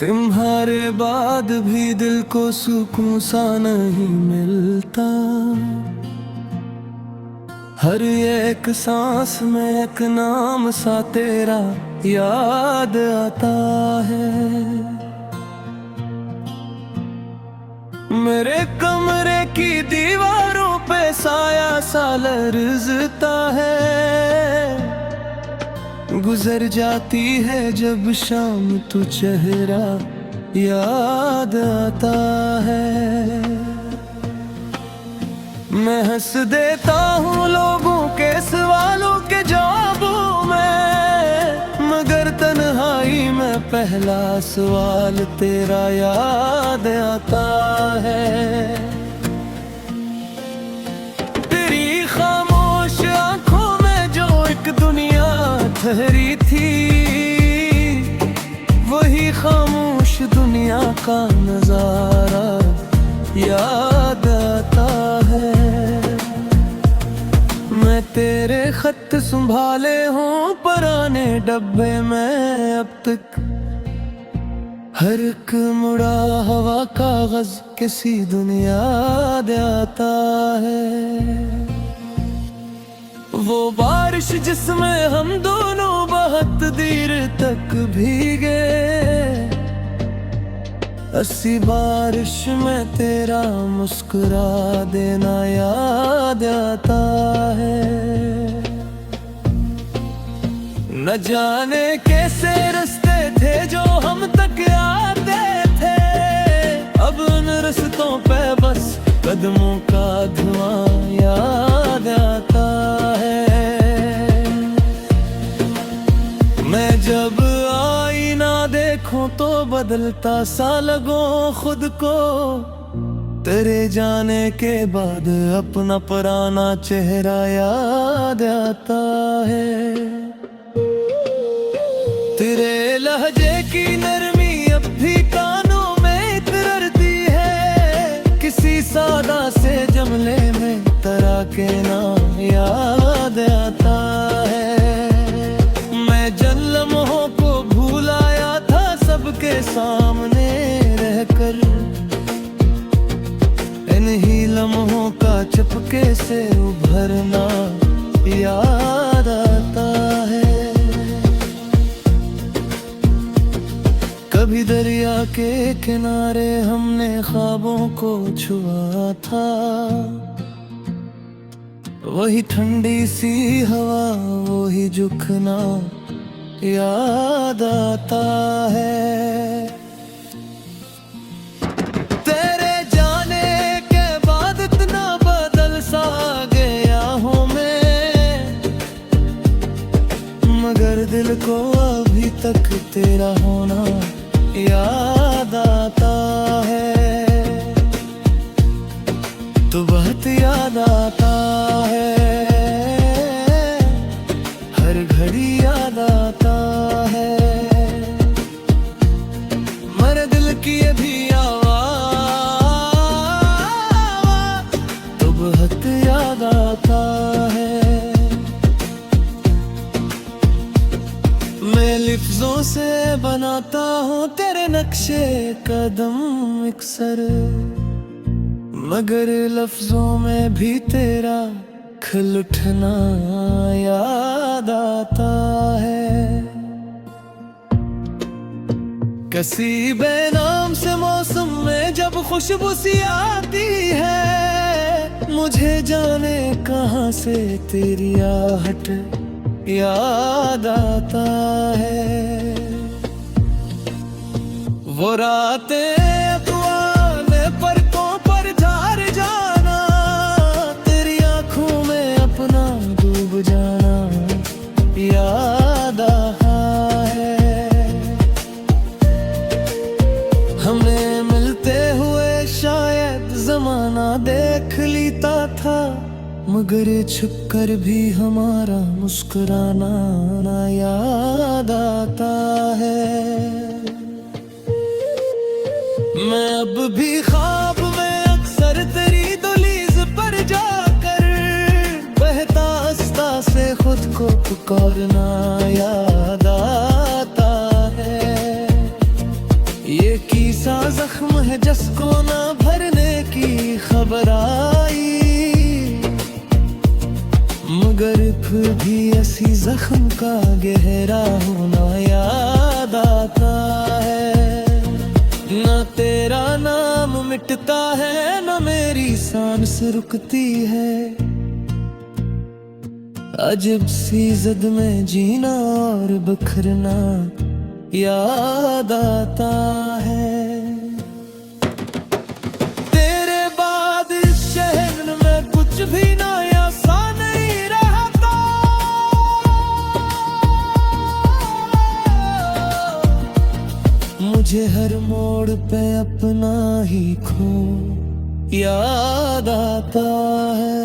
तुम्हारे बाद भी दिल को सुकून सा नहीं मिलता। हर एक सांस में एक नाम सा तेरा याद आता है। मेरे कमरे की दीवारों पे साया सा लरज़ता है। गुजर जाती है जब शाम तो चेहरा याद आता है। मैं हंस देता हूँ लोगों के सवालों के जवाबों में, मगर तन्हाई में पहला सवाल तेरा याद आता है। तेरी खामोश आंखों में जो एक दुनिया ठहरी थी, वही खामोश दुनिया का नजारा याद आता है। मैं तेरे खत संभाले हूँ पुराने डब्बे में अब तक। हर एक मुड़ा हवा कागज किसी दुनिया याद आता है। वो बारिश जिसमें हम दोनों बहुत देर तक भीगे, ऐसी बारिश में तेरा मुस्कुरा देना याद आता है। न जाने कैसे रास्ते थे जो हम तक आते थे, अब उन रास्तों पे बस कदमों का धुआं याद आता है। मैं जब आईना देखूं तो बदलता सा लगूं खुद को, तेरे जाने के बाद अपना पुराना चेहरा याद आता है। तेरे लहजे की नरमी अब भी कानों में इतरती है। किसी सादा से जमले में तरह के नाम याद आता है। मैं जिन लम्हों को भूलाया था सबके सामने रहकर, इन्हीं लम्हों का चुपके से उभरना याद आता है। कभी दरिया के किनारे हमने ख्वाबों को छुआ था, वही ठंडी सी हवा वही झुकना याद आता है। तेरे जाने के बाद इतना बदल सा गया हूँ मैं, मगर दिल को अभी तक तेरा होना याद आता है। तो बहुत याद आता है, हर घड़ी याद आता है। मेरे दिल की अभी आवाज़ तो बहुत याद आता है। मैं लफ्जों से बनाता हूँ तेरे नक्शे कदम अक्सर, मगर लफ्जों में भी तेरा खिल उठना याद आता है। किसी बेनाम से मौसम में जब खुशबू सी आती है, मुझे जाने कहाँ से तेरी आहट याद आता है। वो रातें अखबार पलकों पर झार जाना, तेरी आंखों में अपना डूब जाना याद आता है। हमने मिलते हुए शायद जमाना देख लेता था, मगर छुप कर भी हमारा मुस्कुराना याद आता है। मैं अब भी ख्वाब में अक्सर तेरी दुली खुद को पुकारना याद आता है। ये किस्सा जख्म है जिसको ना भरने की खबर आई, मगर फिर भी ऐसी जख्म का गहरा होना याद आता है। ना तेरा नाम मिटता है, ना मेरी सांस रुकती है। अजब सी जिद में जीना और बिखरना याद आता है। तेरे बाद इस शहर में कुछ भी नया सा नहीं रहता। मुझे हर मोड़ पे अपना ही खो याद आता है।